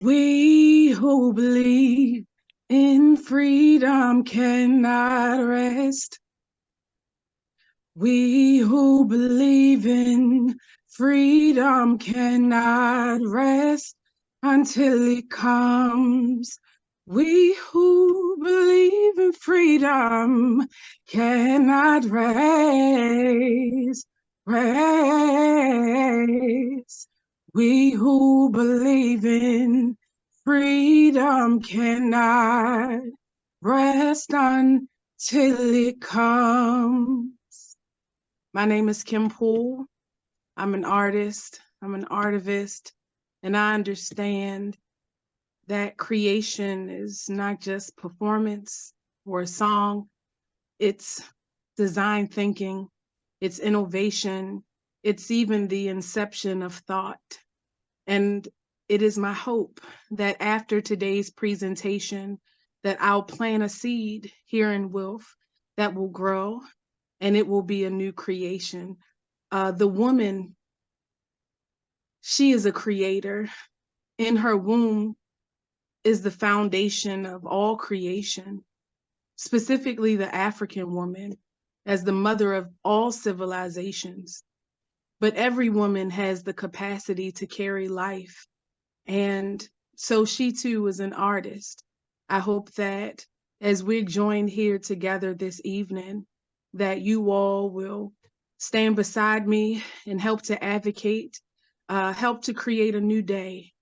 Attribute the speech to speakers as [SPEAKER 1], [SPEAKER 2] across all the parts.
[SPEAKER 1] We who believe in freedom cannot rest. We who believe in freedom cannot rest until it comes. We who believe in freedom cannot rest. We who believe in freedom cannot rest until it comes. My name is Kim Poole. I'm an artist, I'm an artivist, and I understand that creation is not just performance or a song, it's design thinking, it's innovation, it's even the inception of thought. And it is my hope that after today's presentation, that I'll plant a seed here in WILPF that will grow and it will be a new creation. The woman, she is a creator. In her womb is the foundation of all creation, specifically the African woman as the mother of all civilizations. But every woman has the capacity to carry life. And so she too is an artist. I hope that as we're joined here together this evening, that you all will stand beside me and help to advocate, help to create a new day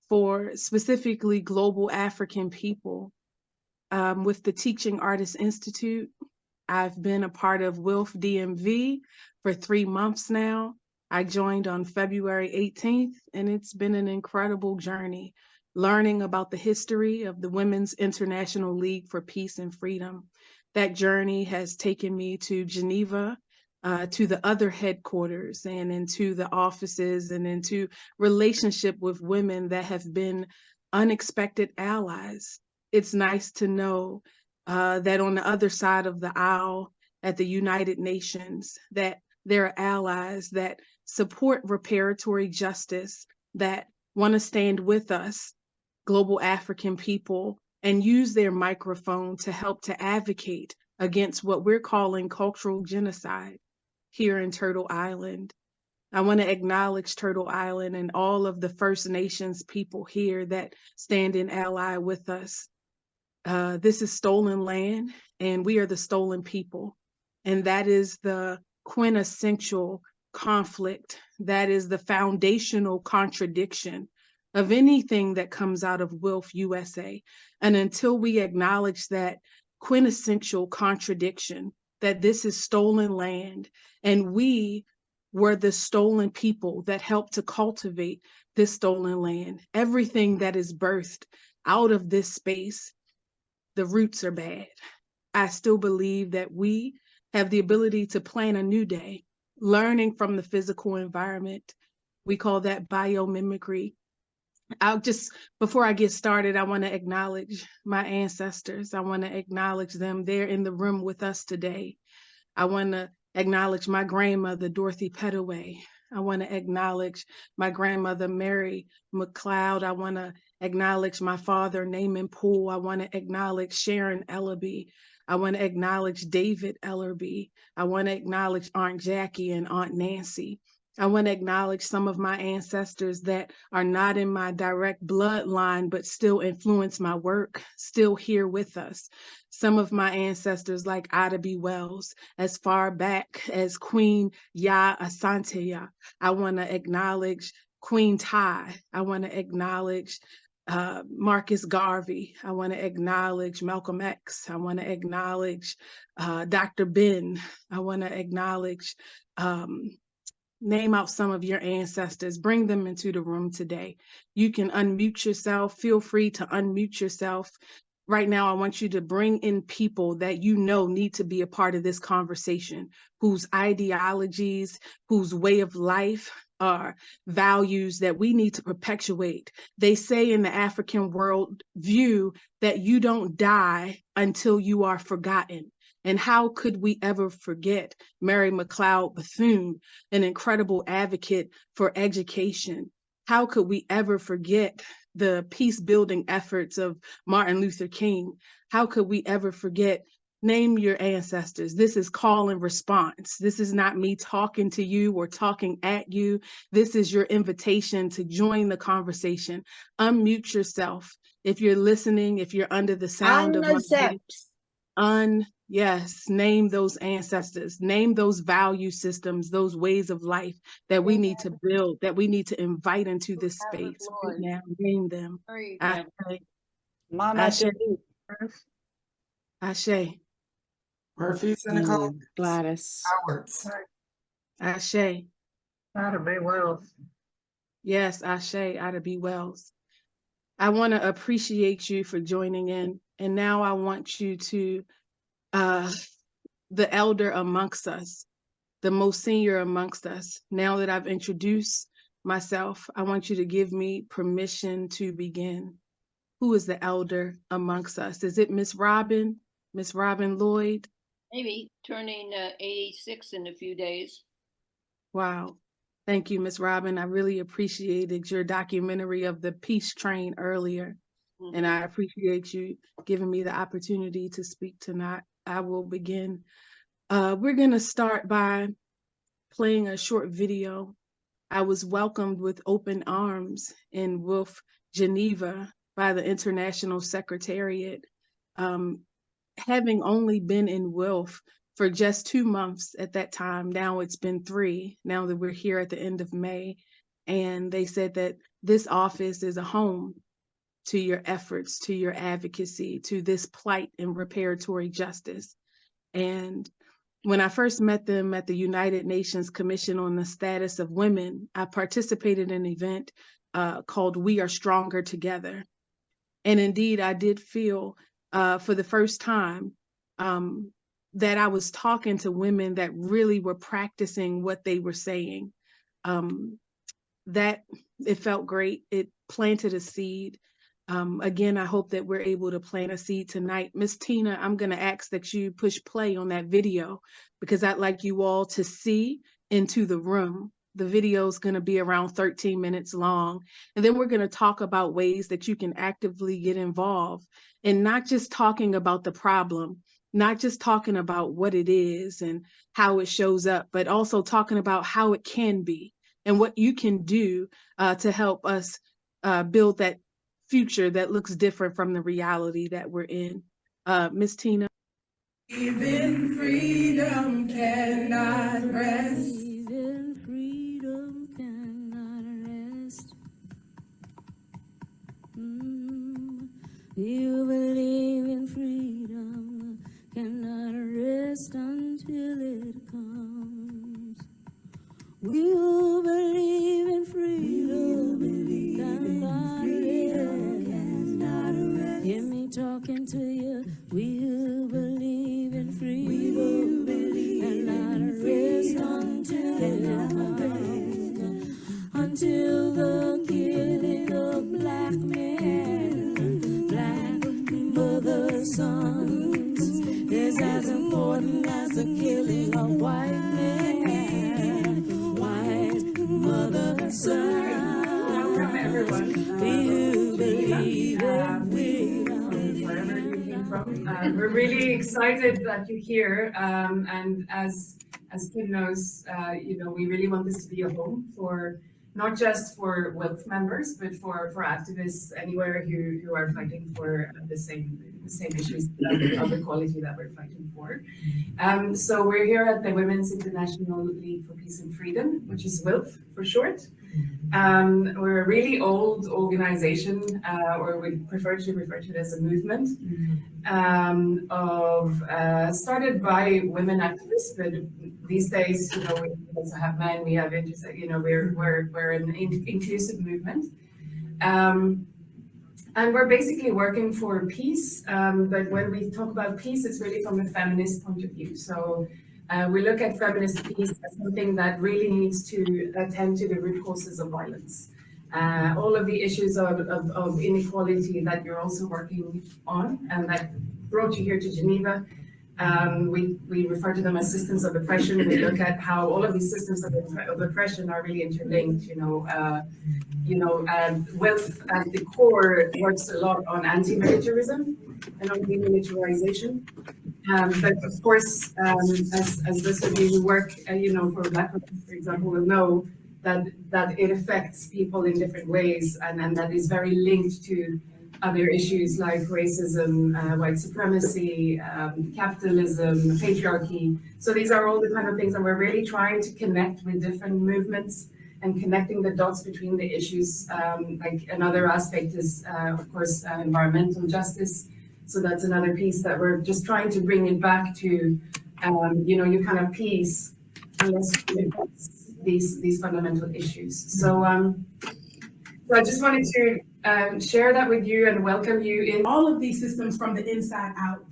[SPEAKER 1] for specifically global African people. With the Teaching Artists Institute, I've been a part of WILPF DMV for 3 months now. I joined on February 18th, and it's been an incredible journey, learning about the history of the Women's International League for Peace and Freedom. That journey has taken me to Geneva, to the other headquarters and into the offices and into relationship with women that have been unexpected allies. It's nice to know that on the other side of the aisle at the United Nations, that there are allies that support reparatory justice, that want to stand with us, global African people, and use their microphone to help to advocate against what we're calling cultural genocide here in Turtle Island. I want to acknowledge Turtle Island and all of the First Nations people here that stand in ally with us. This is stolen land, and we are the stolen people. And that is the quintessential conflict. That is the foundational contradiction of anything that comes out of WILPF USA. And until we acknowledge that quintessential contradiction, that this is stolen land, and we were the stolen people that helped to cultivate this stolen land, everything that is birthed out of this space, the roots are bad. I still believe that we have the ability to plan a new day, learning from the physical environment. We call that biomimicry. Before I get started, I want to acknowledge my ancestors. I want to acknowledge them. They're in the room with us today. I want to acknowledge my grandmother, Dorothy Pettaway. I want to acknowledge my grandmother, Mary McLeod. I want to acknowledge my father, Naaman Poole. I want to acknowledge Sharon Ellerby. I want to acknowledge David Ellerby. I want to acknowledge Aunt Jackie and Aunt Nancy. I want to acknowledge some of my ancestors that are not in my direct bloodline, but still influence my work, still here with us. Some of my ancestors like Ida B. Wells, as far back as Queen Ya Asante. I want to acknowledge Queen Ty. I want to acknowledge Marcus Garvey. I want to acknowledge Malcolm X. I want to acknowledge Dr. Ben. I want to acknowledge name out some of your ancestors, bring them into the room today. You can unmute yourself. Feel free to unmute yourself. Right now, I want you to bring in people that you know need to be a part of this conversation, whose ideologies, whose way of life are values that we need to perpetuate. They say in the African world view that you don't die until you are forgotten. And how could we ever forget Mary McLeod Bethune, an incredible advocate for education? How could we ever forget the peace building efforts of Martin Luther King, how could we ever forget? Name your ancestors. This is call and response. This is not me talking to you or talking at you. This is your invitation to join the conversation. Unmute yourself. If you're listening, if you're under the sound of my voice, yes, name those ancestors, name those value systems, those ways of life that we need to build, that we need to invite into this space right now. Name them. Ashe. Ashe.
[SPEAKER 2] Murphy, Senecal,
[SPEAKER 3] Gladys.
[SPEAKER 2] Howards.
[SPEAKER 1] Ashe.
[SPEAKER 4] Ida B. Wells.
[SPEAKER 1] Yes, Ashe, Ida B. Wells. I want to appreciate you for joining in. And now I want you to, the elder amongst us, the most senior amongst us, now that I've introduced myself, I want you to give me permission to begin. Who is the elder amongst us? Is it Miss Robin? Miss Robin Lloyd?
[SPEAKER 5] Maybe turning 86 in a few days.
[SPEAKER 1] Wow. Thank you, Miss Robin. I really appreciated your documentary of the peace train earlier. Mm-hmm. And I appreciate you giving me the opportunity to speak tonight. I will begin. We're going to start by playing a short video. I was welcomed with open arms in WILPF, Geneva by the International Secretariat. Having only been in WILPF for just 2 months at that time, now it's been 3, now that we're here at the end of May, and they said that this office is a home to your efforts, to your advocacy, to this plight and reparatory justice. And when I first met them at the United Nations Commission on the Status of Women, I participated in an event called We Are Stronger Together. And indeed, I did feel for the first time that I was talking to women that really were practicing what they were saying. That it felt great. It planted a seed. Again, I hope that we're able to plant a seed tonight. Miss Tina, I'm going to ask that you push play on that video because I'd like you all to see into the room. The video is going to be around 13 minutes long. And then we're going to talk about ways that you can actively get involved and not just talking about the problem, not just talking about what it is and how it shows up, but also talking about how it can be and what you can do to help us build that future that looks different from the reality that we're in. Miss Tina.
[SPEAKER 6] Even freedom cannot rest. You believe in freedom cannot rest until it comes. We who believe in freedom cannot rest. Hear me talking to you. We who believe in freedom cannot rest until it comes. Until the killing of black men, black mother sons is as important as the killing of white men, white mother sons.
[SPEAKER 4] Welcome everyone.
[SPEAKER 6] You believe in freedom.
[SPEAKER 4] Wherever you came from. We're really excited that you're here. And as Kim knows, we really want this to be a home for not just for WILPF members, but for activists anywhere who are fighting for the same issues of equality that we're fighting for. So we're here at the Women's International League for Peace and Freedom, which is WILPF for short. We're a really old organization, or we prefer to refer to it as a movement, started by women activists, but these days, we also have men, we have intersex, we're an inclusive movement. And we're basically working for peace, but when we talk about peace, it's really from a feminist point of view. So we look at feminist peace as something that really needs to attend to the root causes of violence. All of the issues of inequality that you're also working on and that brought you here to Geneva, We refer to them as systems of oppression. We look at how all of these systems of oppression are really interlinked. WILPF at the core works a lot on anti-militarism and on demilitarization. But of course, as those of you who work, for Black women, for example, will know that it affects people in different ways, and that is very linked to other issues like racism, white supremacy, capitalism, patriarchy. So these are all the kind of things, and we're really trying to connect with different movements and connecting the dots between the issues. Like another aspect is, of course, environmental justice. So that's another piece that we're just trying to bring it back to, you kind of peace unless you address these fundamental issues. So I just wanted to share that with you and welcome you in
[SPEAKER 3] all of these systems from the inside out.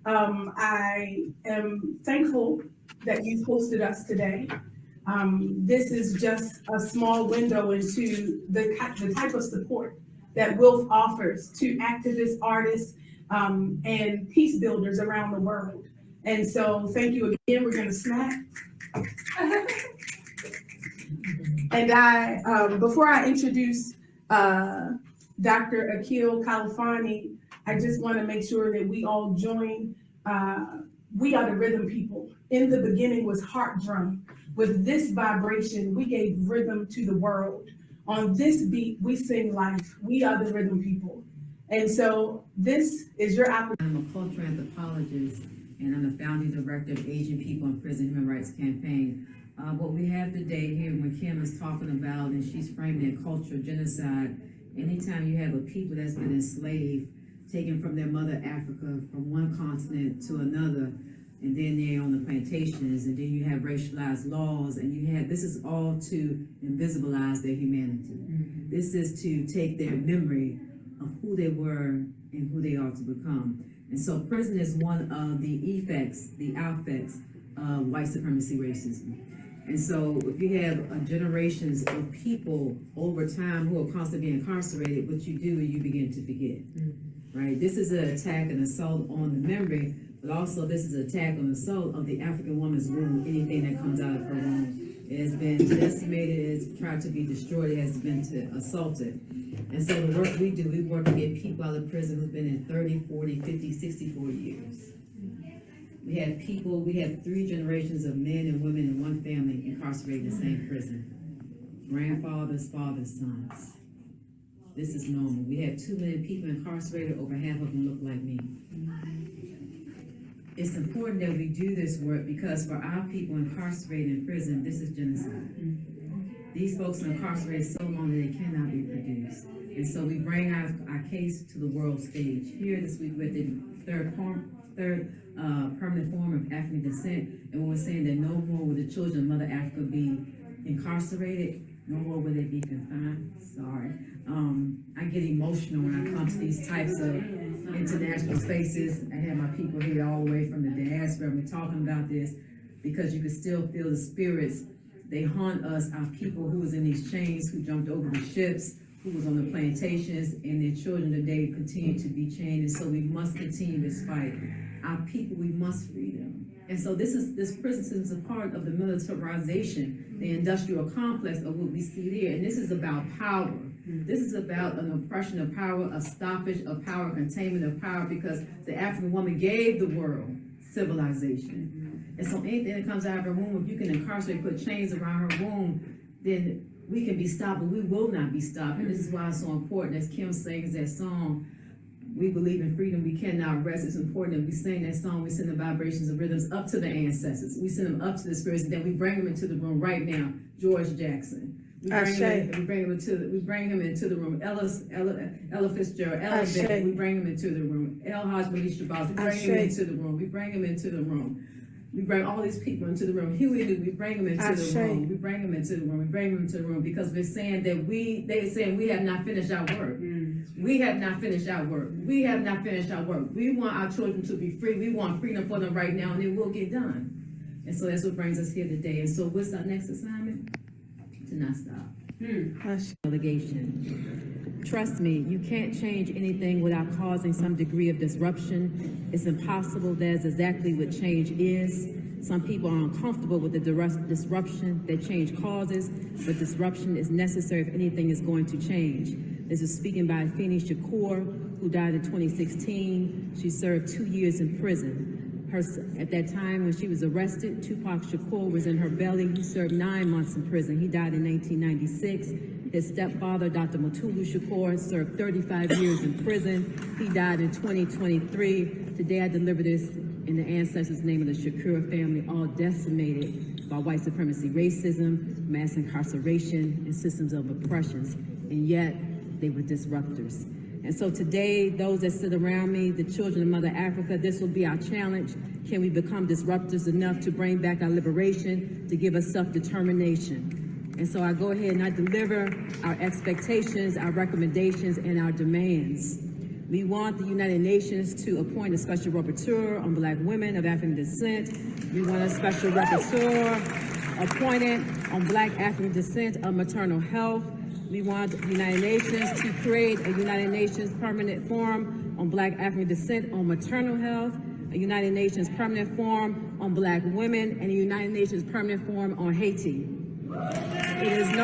[SPEAKER 3] I am thankful that you've hosted us today. This is just a small window into the type of support that WILPF offers to activists, artists, and peace builders around the world. And so thank you again. We're going to snack. And before I introduce Dr. Akil Kalifani, I just want to make sure that we all join. We are the rhythm people. In the beginning was heart drum. With this vibration, we gave rhythm to the world. On this beat, we sing life. We are the rhythm people. And so this is your opportunity.
[SPEAKER 7] I'm a cultural anthropologist, and I'm the founding director of Asian People in Prison Human Rights Campaign. What we have today here, when Kim is talking about, and she's framing a culture of genocide, anytime you have a people that's been enslaved, taken from their mother Africa, from one continent to another, and then they're on the plantations, and then you have racialized laws, and this is all to invisibilize their humanity. Mm-hmm. This is to take their memory of who they were and who they are to become. And so prison is one of the effects, the affects of white supremacy racism. And so if you have generations of people over time who are constantly being incarcerated, what you do is you begin to forget, right? This is an attack and assault on the memory, but also this is an attack on the soul of the African woman's womb, anything that comes out of her womb. It has been decimated, it has tried to be destroyed, it has been assaulted. And so the work we do, we work to get people out of prison who've been in 30, 40, 50, 64 years. We have 3 generations of men and women in one family incarcerated in the same prison. Grandfathers, fathers, sons. This is normal. We have 2 million people incarcerated, over half of them look like me. It's important that we do this work because for our people incarcerated in prison, this is genocide. These folks are incarcerated so long that they cannot reproduce. And so we bring our case to the world stage. Here this week with the third permanent form of African descent, and when we're saying that no more will the children of Mother Africa be incarcerated, no more will they be confined. Sorry. I get emotional when I come to these types of international spaces. I have my people here all the way from the diaspora, and we're talking about this because you can still feel the spirits. They haunt us, our people who was in these chains, who jumped over the ships, who was on the plantations, and their children today continue to be chained. And so we must continue this fight. Our people, we must free them. And so this prison system is a part of the militarization, the industrial complex of what we see there. And this is about power. This is about an oppression of power, a stoppage of power, containment of power, because the African woman gave the world civilization. And so anything that comes out of her womb, if you can incarcerate, put chains around her womb, then we can be stopped, but we will not be stopped. And this is why it's so important, as Kim sings that song, we believe in freedom, we cannot rest. It's important that we sing that song, we send the vibrations and rhythms up to the ancestors. We send them up to the spirits, and then we bring them into the room right now. George Jackson. We bring him into the room. Ella Fitzgerald, Ella Vick, we bring him into the room. El Hajj Malisha Boss, we bring him into the room. We bring him into the room. We bring all these people into the room. Huey, we bring them into the room. We bring them into the room. We bring them into the room because we're saying that they're saying we have not finished our work. We have not finished our work. We have not finished our work. We want our children to be free. We want freedom for them right now, and it will get done. And so that's what brings us here today. And so what's our next assignment? To not stop. Delegation. Trust me, you can't change anything without causing some degree of disruption. It's impossible. That's exactly what change is. Some people are uncomfortable with the disruption that change causes, but disruption is necessary if anything is going to change. This is speaking by Afeni Shakur, who died in 2016. She served 2 years in prison. At that time when she was arrested, Tupac Shakur was in her belly. He served 9 months in prison. He died in 1996. His stepfather, Dr. Poole Shakur, served 35 years in prison. He died in 2023. Today I deliver this in the ancestors' name of the Shakur family, all decimated by white supremacy, racism, mass incarceration, and systems of oppressions. And yet, they were disruptors. And so today, those that sit around me, the children of Mother Africa, this will be our challenge. Can we become disruptors enough to bring back our liberation, to give us self-determination? And so I go ahead and I deliver our expectations, our recommendations, and our demands. We want the United Nations to appoint a special rapporteur on Black women of African descent. We want a special rapporteur appointed on Black African descent of maternal health. We want the United Nations to create a United Nations Permanent Forum on Black African descent on maternal health, a United Nations Permanent Forum on Black women, and a United Nations Permanent Forum on Haiti. It will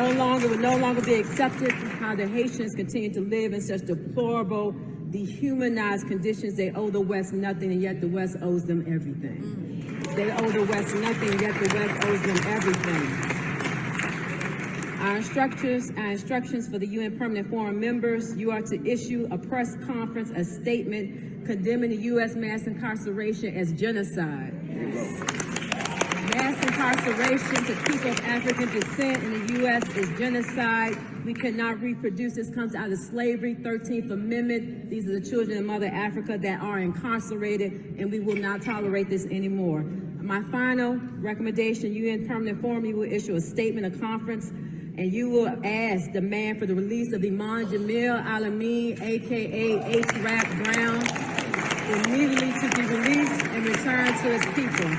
[SPEAKER 7] no longer be accepted how the Haitians continue to live in such deplorable, dehumanized conditions. They owe the West nothing, and yet the West owes them everything. They owe the West nothing, and yet the West owes them everything. Our instructions for the UN Permanent Forum members, you are to issue a press conference, a statement condemning the U.S. mass incarceration as genocide. Mass incarceration to people of African descent in the U.S. is genocide. We cannot reproduce. This comes out of slavery, 13th Amendment. These are the children of Mother Africa that are incarcerated, and we will not tolerate this anymore. My final recommendation, UN Permanent Forum, you will issue a statement, a conference, and you will demand for the release of Iman Jamil Alameen, aka H-Rap Brown, immediately to be released and returned to his people.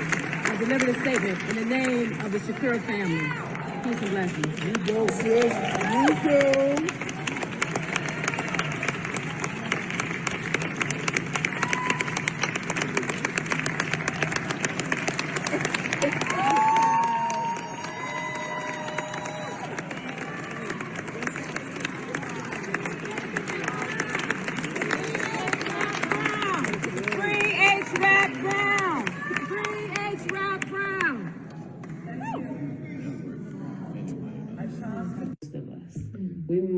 [SPEAKER 7] I deliver the statement in the name of the Shakur family. Peace and blessings.
[SPEAKER 6] You go, sis. You too.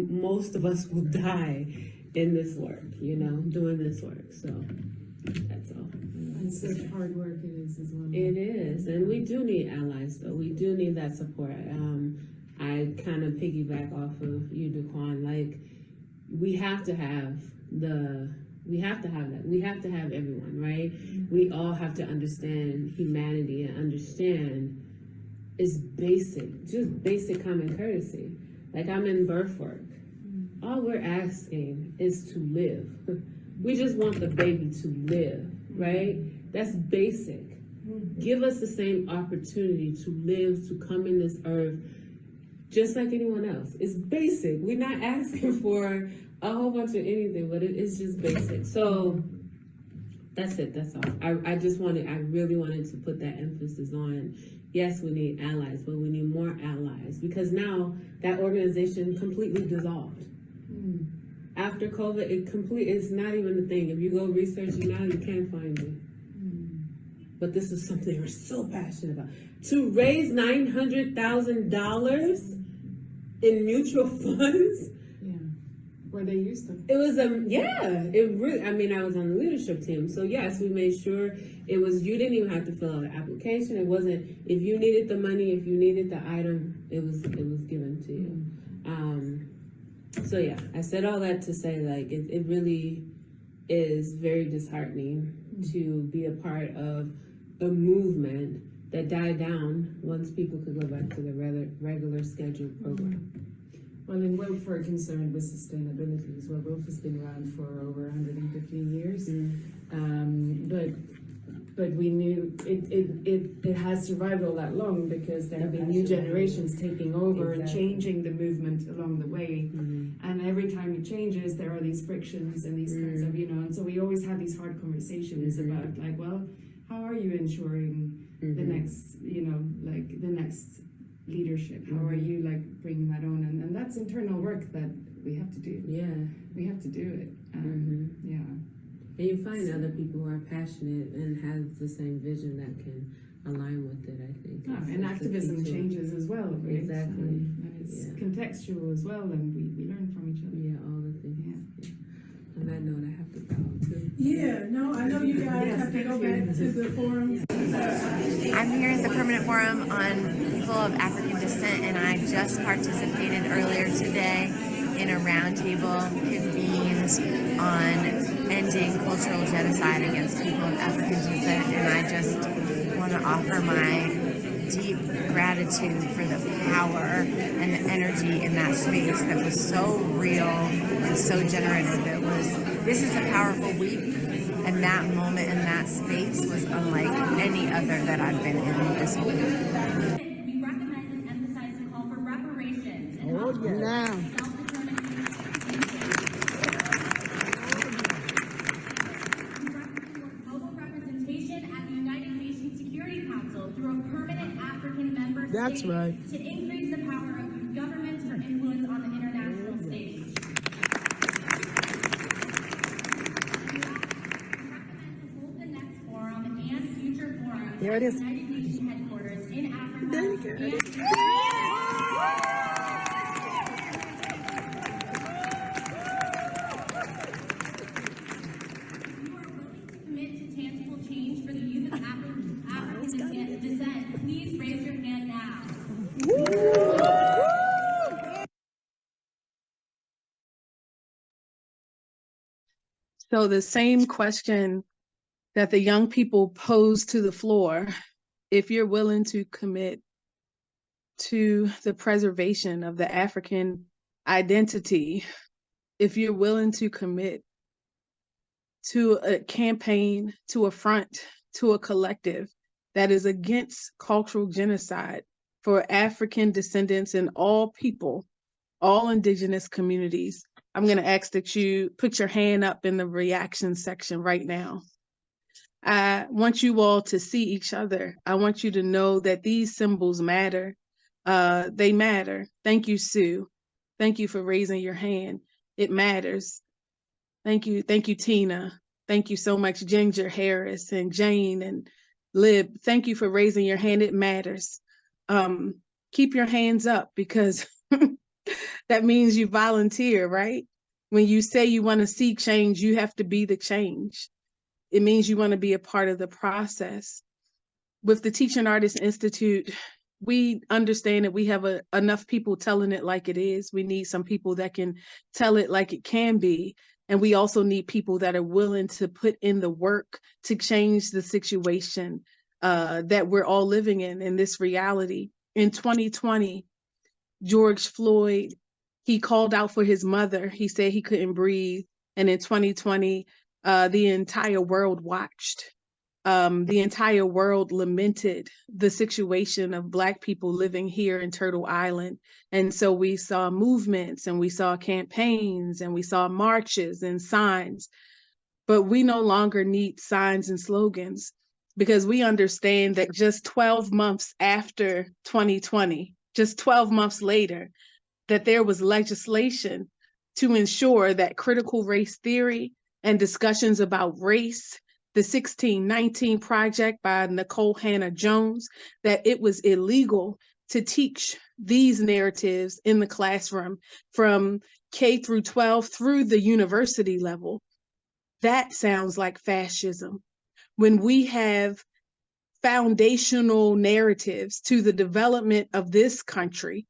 [SPEAKER 7] Most of us will die in this work, doing this work. So that's all.
[SPEAKER 4] And such hard work it is as well.
[SPEAKER 7] It is, and we do need allies, though. We do need that support. I kind of piggyback off of you, Daquan. Like, we have to have that. We have to have everyone, right? We all have to understand humanity and understand it's just basic common courtesy. Like, I'm in birth work. All we're asking is to live. We just want the baby to live, right? That's basic. Give us the same opportunity to live, to come in this earth, just like anyone else. It's basic. We're not asking for a whole bunch of anything, but it's just basic. So that's it, that's all. I really wanted to put that emphasis on, yes, we need allies, but we need more allies, because now that organization completely dissolved. After COVID, it's not even a thing. If you go research it now, you can't find it. But this is something we're so passionate about. To raise $900,000 in mutual funds.
[SPEAKER 4] Yeah, where they used to.
[SPEAKER 7] It was it really. I mean, I was on the leadership team, so yes, we made sure it was. You didn't even have to fill out an application. It wasn't if you needed the money, if you needed the item, it was given to you. So yeah, I said all that to say, like, it really is very disheartening to be a part of a movement that died down once people could go back to the regular scheduled program.
[SPEAKER 4] Well, in WILPF, we're concerned with sustainability as well. WILPF has been around for over 115 years, but but we knew it has survived all that long because there have been new generations taking over and changing the movement along the way. And every time it changes, there are these frictions and these kinds of, and so we always have these hard conversations about like, well, how are you ensuring the next, like the next leadership? How are you like bringing that on? And that's internal work that we have to do. Yeah, we have to do it. Yeah.
[SPEAKER 8] And you find other people who are passionate and have the same vision that can align with it, I think.
[SPEAKER 4] And activism changes as well, right?
[SPEAKER 8] Exactly.
[SPEAKER 4] And it's contextual as well, and we learn from each other.
[SPEAKER 8] Yeah, all the things. Yeah. On that note, I have to go too.
[SPEAKER 3] Yeah, no, I know you guys have to go back to the forum.
[SPEAKER 9] I'm here at the Permanent Forum on People of African Descent, and I just participated earlier today in a roundtable convened on ending cultural genocide against people of African descent, and I just want to offer my deep gratitude for the power and the energy in that space that was so real and so generative. This is a powerful week, and that moment in that space was unlike any other that I've been in this week.
[SPEAKER 10] We recommend and emphasize the call for reparations and
[SPEAKER 6] now.
[SPEAKER 10] through a permanent African member state.
[SPEAKER 6] That's right.
[SPEAKER 10] To increase the power of governments for influence on the international stage. We recommend to hold the next forum and future forums
[SPEAKER 6] There it is.
[SPEAKER 10] at the United Nations headquarters in Africa.
[SPEAKER 6] There you go.
[SPEAKER 10] Please raise your hand now.
[SPEAKER 1] So the same question that the young people pose to the floor, if you're willing to commit to the preservation of the African identity, if you're willing to commit to a campaign, to a front, to a collective that is against cultural genocide for African descendants and all people, all indigenous communities, I'm going to ask that you put your hand up in the reaction section right now. I want you all to see each other. I want you to know that these symbols matter. They matter. Thank you, Sue. Thank you for raising your hand. It matters. Thank you. Thank you, Tina. Thank you so much, Ginger Harris and Jane and Lib. Thank you for raising your hand. It matters. Keep your hands up because that means you volunteer, right? When you say you want to see change, you have to be the change. It means you want to be a part of the process. With the Teaching Artists Institute, we understand that we have enough people telling it like it is. We need some people that can tell it like it can be. And we also need people that are willing to put in the work to change the situation that we're all living in this reality. In 2020, George Floyd, he called out for his mother. He said he couldn't breathe. And in 2020, the entire world watched. The entire world lamented the situation of Black people living here in Turtle Island. And so we saw movements and we saw campaigns and we saw marches and signs. But we no longer need signs and slogans because we understand that just 12 months after 2020, just 12 months later, that there was legislation to ensure that critical race theory and discussions about race, the 1619 Project by Nicole Hannah-Jones, that it was illegal to teach these narratives in the classroom from K through 12 through the university level. That sounds like fascism. When we have foundational narratives to the development of this country,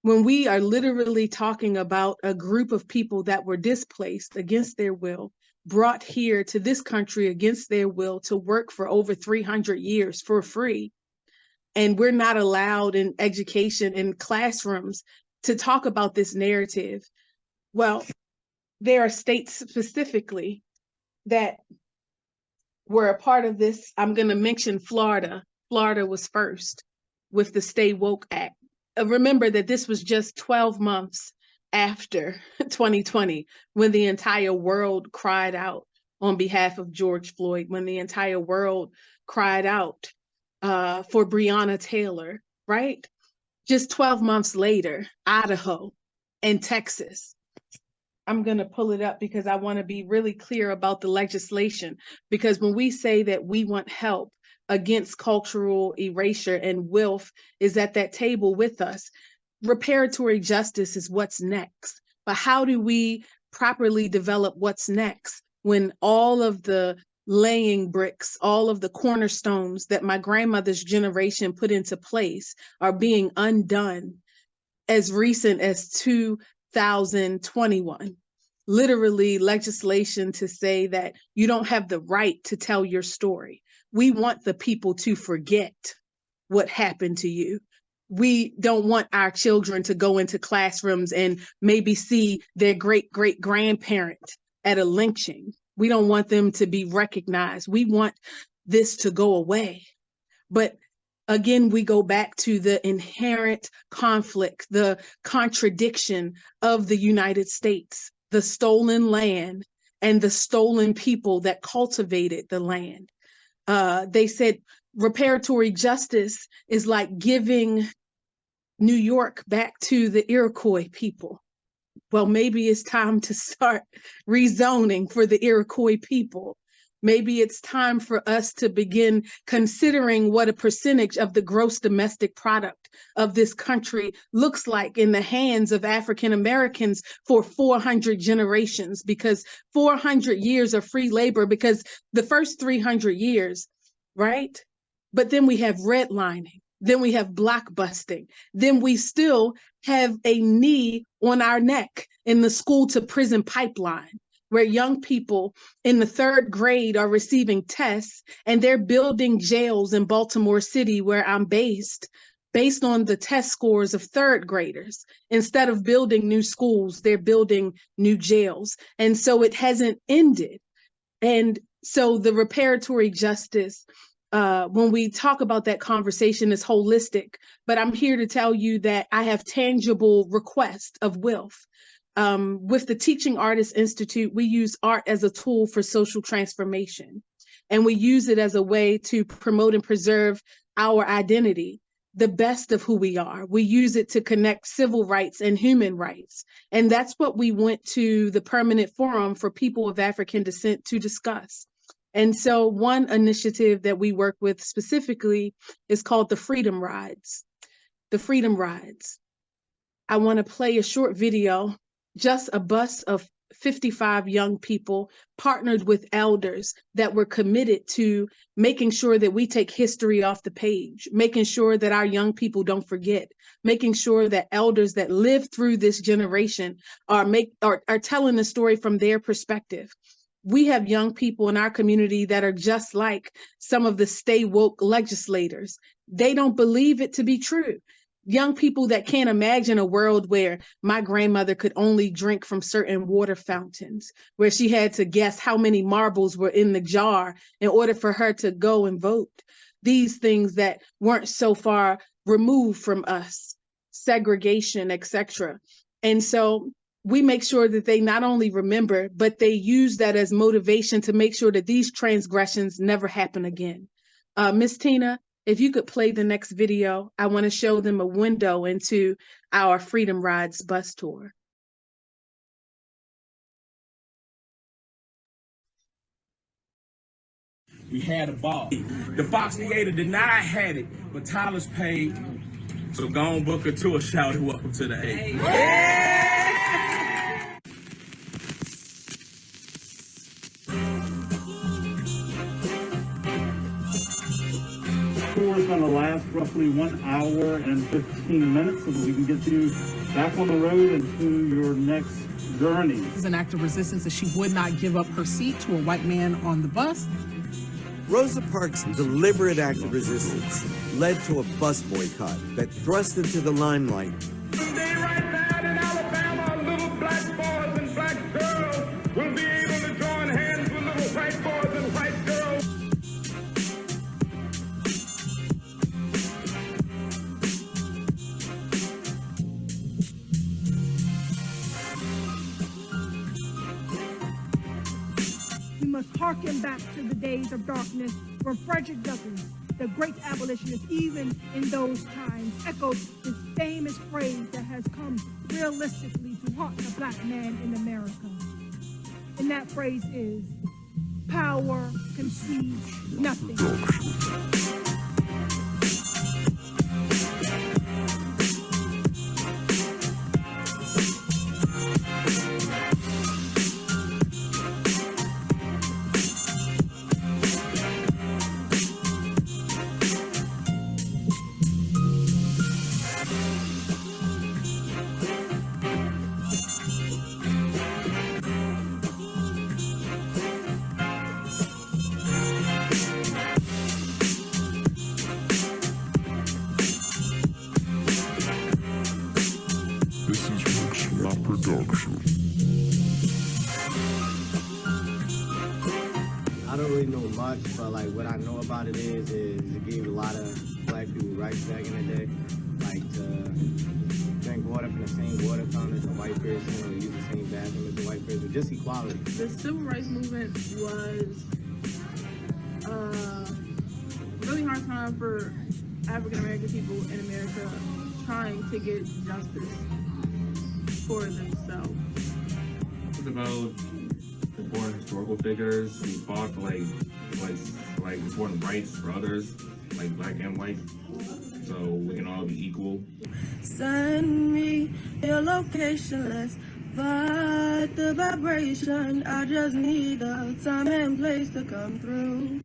[SPEAKER 1] when we are literally talking about a group of people that were displaced against their will, brought here to this country against their will to work for over 300 years for free. And we're not allowed in education in classrooms to talk about this narrative. Well, there are states specifically that were a part of this. I'm going to mention Florida. Florida was first with the Stay Woke Act. Remember that this was just 12 months after 2020, when the entire world cried out on behalf of George Floyd, when the entire world cried out for Breonna Taylor, right? Just 12 months later, Idaho and Texas. I'm going to pull it up because I want to be really clear about the legislation, because when we say that we want help against cultural erasure and WILF is at that table with us, reparatory justice is what's next. But how do we properly develop what's next when all of the laying bricks, all of the cornerstones that my grandmother's generation put into place are being undone as recent as 2021? Literally legislation to say that you don't have the right to tell your story. We want the people to forget what happened to you. We don't want our children to go into classrooms and maybe see their great-great-grandparent at a lynching. We don't want them to be recognized. We want this to go away. But again, we go back to the inherent conflict, the contradiction of the United States, the stolen land and the stolen people that cultivated the land. They said reparatory justice is like giving New York back to the Iroquois people. Well, maybe it's time to start rezoning for the Iroquois people. Maybe it's time for us to begin considering what a percentage of the gross domestic product of this country looks like in the hands of African Americans for 400 generations, because 400 years of free labor, because the first 300 years, right? But then we have redlining, then we have blockbusting, then we still have a knee on our neck in the school to prison pipeline, where young people in the 3rd grade are receiving tests and they're building jails in Baltimore City, where I'm based on the test scores of 3rd graders. Instead of building new schools, they're building new jails. And so it hasn't ended. And so the reparatory justice, when we talk about that conversation, is holistic, but I'm here to tell you that I have tangible requests of WILF. With the Teaching Artists Institute, we use art as a tool for social transformation, and we use it as a way to promote and preserve our identity, the best of who we are. We use it to connect civil rights and human rights, and that's what we went to the Permanent Forum for People of African Descent to discuss. And so one initiative that we work with specifically is called the Freedom Rides. The Freedom Rides. I want to play a short video. Just a bus of 55 young people partnered with elders that were committed to making sure that we take history off the page, making sure that our young people don't forget, making sure that elders that lived through this generation are telling the story from their perspective. We have young people in our community that are just like some of the Stay Woke legislators. They don't believe it to be true. Young people that can't imagine a world where my grandmother could only drink from certain water fountains, where she had to guess how many marbles were in the jar in order for her to go and vote. These things that weren't so far removed from us, segregation, etc. And so we make sure that they not only remember, but they use that as motivation to make sure that these transgressions never happen again. Miss Tina, if you could play the next video, I want to show them a window into our Freedom Rides bus tour.
[SPEAKER 11] We had a ball. The Fox Theater did not had it, but Tyler's paid. So go on, book a tour. Shout it, welcome to the A. Yeah!
[SPEAKER 12] Tour is going to last roughly 1 hour and 15 minutes so that we can get you back on the road and to your next journey.
[SPEAKER 2] It was an act of resistance that she would not give up her seat to a white man on the bus.
[SPEAKER 13] Rosa Parks' deliberate act of resistance led to a bus boycott that thrust into the limelight.
[SPEAKER 11] Today, right now in Alabama, little black boys and black girls will be able to join hands with little white boys and white girls.
[SPEAKER 6] We must harken back to the days of darkness where Frederick Douglass, the great abolitionist, even in those times, echoed this famous phrase that has come realistically to haunt the black man in America. And that phrase is, power concedes nothing.
[SPEAKER 14] I don't really know much, but like what I know about it is it gave a lot of black people rights back in the day, like to drink water from the same water fountain as a white person or use the same bathroom as a white person, just equality.
[SPEAKER 15] The civil rights movement was a really hard time for African American people in America trying to get justice for themselves.
[SPEAKER 16] It's about important historical figures who fought for like important rights for others, like black and white, so we can all be equal.
[SPEAKER 17] Send me your location, let's vibe the vibration. I just need a time and place to come through.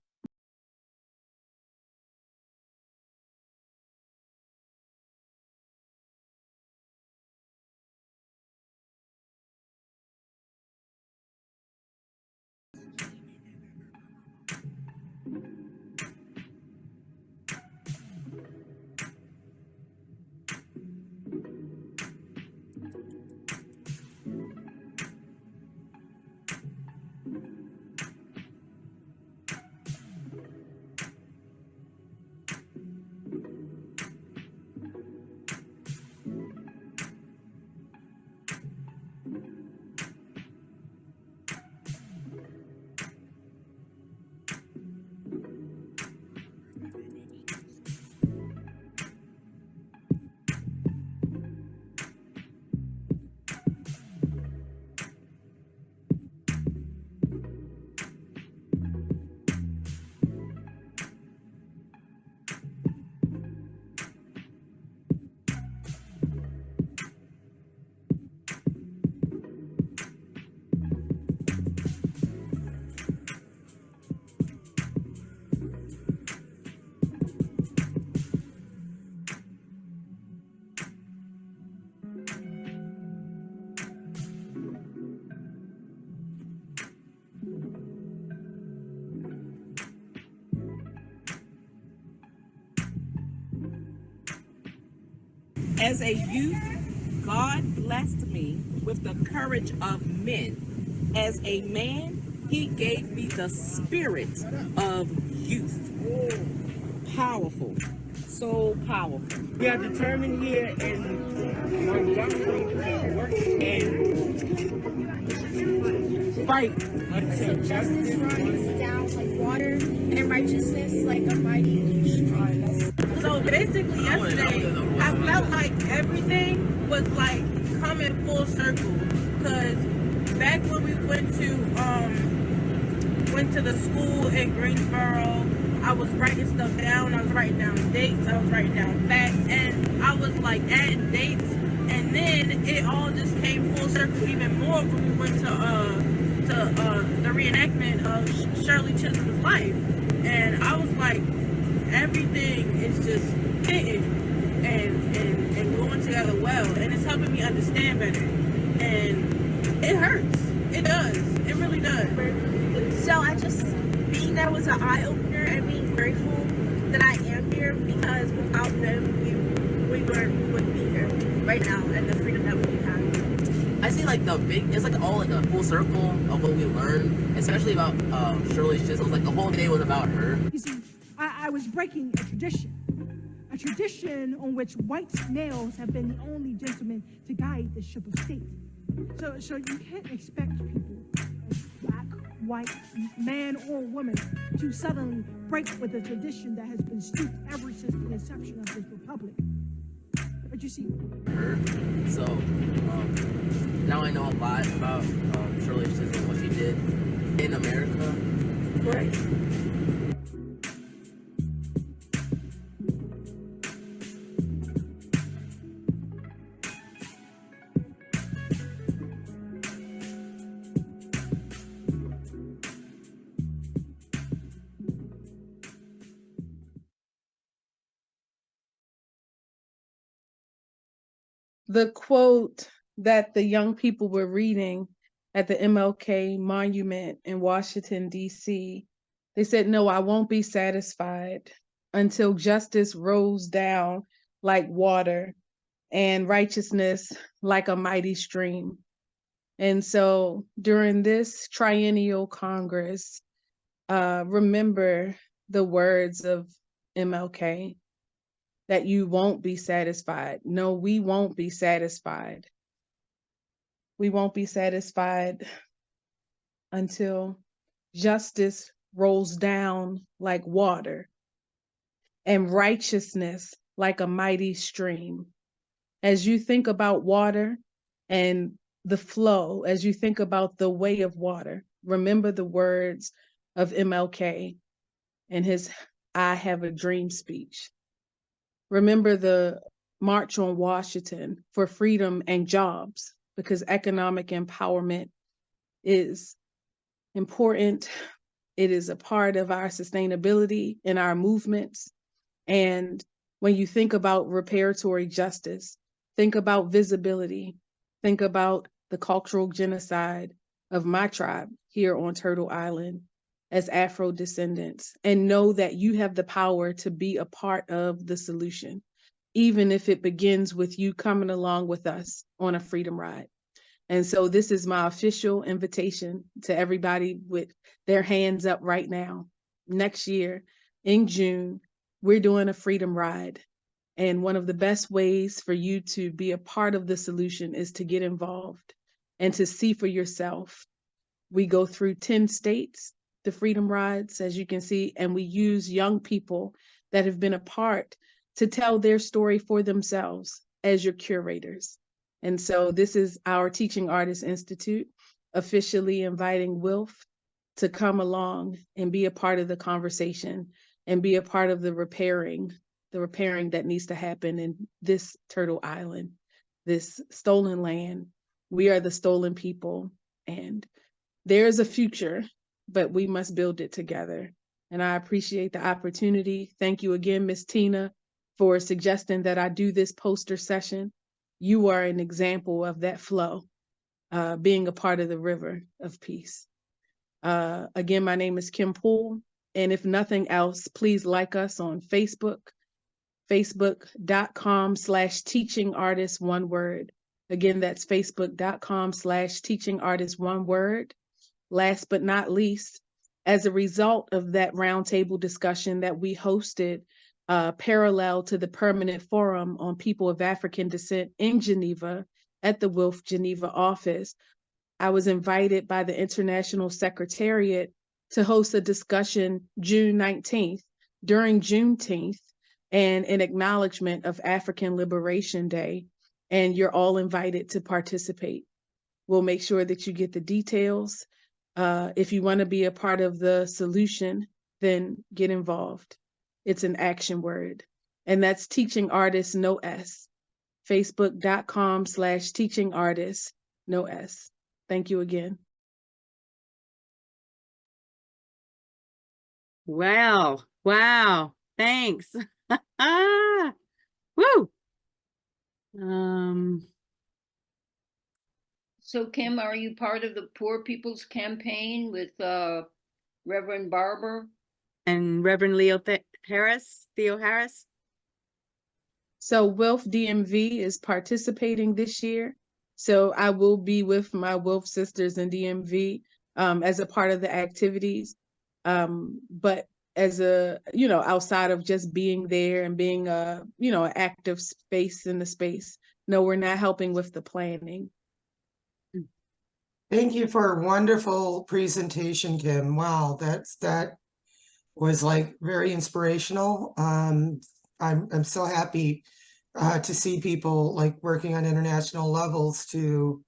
[SPEAKER 18] As a youth, God blessed me with the courage of men. As a man, he gave me the spirit of youth. Powerful, so powerful. We are determined here in Montgomery to work and fight.
[SPEAKER 19] So justice runs down like water, and righteousness like a mighty stream.
[SPEAKER 15] So basically yesterday, I felt like everything was like coming full circle. Cause back when we went to the school in Greensboro, I was writing stuff down. I was writing down dates. I was writing down facts, and I was like adding dates. And then it all just came full circle even more when we went to the reenactment of Shirley Chisholm's life, and I was like, everything is just hitting and going together well, and it's helping me understand better. And it hurts. It does. It really does.
[SPEAKER 19] So I just, being there was an eye-opener, and being grateful that I am here, because without them, we wouldn't be here right now, and the freedom that we have.
[SPEAKER 20] I see like it's like all like a full circle of what we learned, especially about Shirley Chisholm. Like the whole day was about her.
[SPEAKER 6] You see, I was breaking a tradition on which white males have been the only gentlemen to guide the ship of state. So you can't expect people, black, white man or woman to suddenly break with a tradition that has been stooped ever since the inception of this republic. But you see,
[SPEAKER 20] so now I know a lot about Shirley Chisholm, what she did in America.
[SPEAKER 3] Right.
[SPEAKER 1] The quote that the young people were reading at the MLK monument in Washington, D.C., they said, "No, I won't be satisfied until justice rolls down like water and righteousness like a mighty stream." And so during this Triennial Congress, remember the words of MLK, that you won't be satisfied. No, we won't be satisfied. We won't be satisfied until justice rolls down like water and righteousness like a mighty stream. As you think about water and the flow, as you think about the way of water, remember the words of MLK in his "I Have a Dream" speech. Remember the March on Washington for freedom and jobs, because economic empowerment is important. It is a part of our sustainability and our movements. And when you think about reparatory justice, think about visibility, think about the cultural genocide of my tribe here on Turtle Island as Afro descendants, and know that you have the power to be a part of the solution, even if it begins with you coming along with us on a freedom ride. And so this is my official invitation to everybody with their hands up right now. Next year in June, we're doing a freedom ride. And one of the best ways for you to be a part of the solution is to get involved and to see for yourself. We go through 10 states, the freedom rides, as you can see, and we use young people that have been a part to tell their story for themselves as your curators. And so this is our Teaching Artists Institute officially inviting WILPF to come along and be a part of the conversation and be a part of the repairing that needs to happen in this Turtle Island, this stolen land. We are the stolen people, and there's a future, but we must build it together. And I appreciate the opportunity. Thank you again, Ms. Tina, for suggesting that I do this poster session. You are an example of that flow, being a part of the river of peace. Again, my name is Kim Poole, and if nothing else, please like us on Facebook, facebook.com/teachingartist, one word. Again, that's facebook.com/teachingartist, one word. Last but not least, as a result of that roundtable discussion that we hosted parallel to the Permanent Forum on People of African Descent in Geneva at the WILPF Geneva office, I was invited by the International Secretariat to host a discussion June 19th during Juneteenth and in acknowledgement of African Liberation Day. And you're all invited to participate. We'll make sure that you get the details. If you want to be a part of the solution, then get involved. It's an action word. And that's Teaching Artists, no S. Facebook.com/Teaching Artists, no S. Thank you again.
[SPEAKER 21] Wow. Wow. Thanks. Woo.
[SPEAKER 5] So Kim, are you part of the Poor People's Campaign with Reverend Barber?
[SPEAKER 21] And Reverend Theo Harris?
[SPEAKER 1] So WILPF DMV is participating this year. So I will be with my WILPF sisters in DMV as a part of the activities. But as a, outside of just being there and being an active space in the space, no, we're not helping with the planning. Thank you for a wonderful presentation, Kim. Wow, that was like very inspirational. I'm so happy to see people like working on international levels to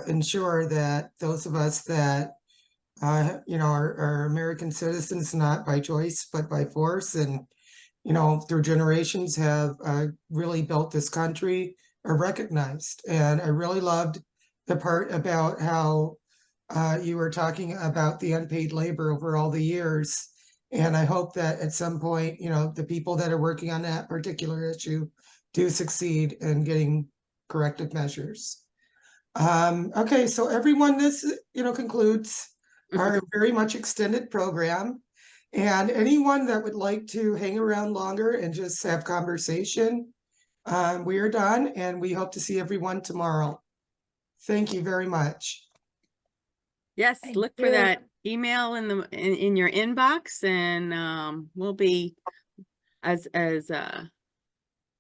[SPEAKER 1] ensure that those of us that are American citizens, not by choice but by force, and through generations have really built this country, are recognized. And I really loved the part about how you were talking about the unpaid labor over all the years. And I hope that at some point, the people that are working on that particular issue do succeed in getting corrective measures. Okay, so everyone, this, concludes our very much extended program. And anyone that would like to hang around longer and just have conversation, we are done, and we hope to see everyone tomorrow. Thank you very much.
[SPEAKER 21] Yes, look for that email in your inbox, and we'll be, as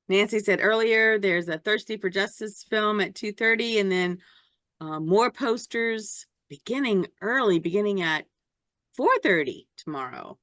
[SPEAKER 21] Nancy said earlier, there's a Thirsty for Justice film at 2:30, and then more posters beginning at 4:30 tomorrow.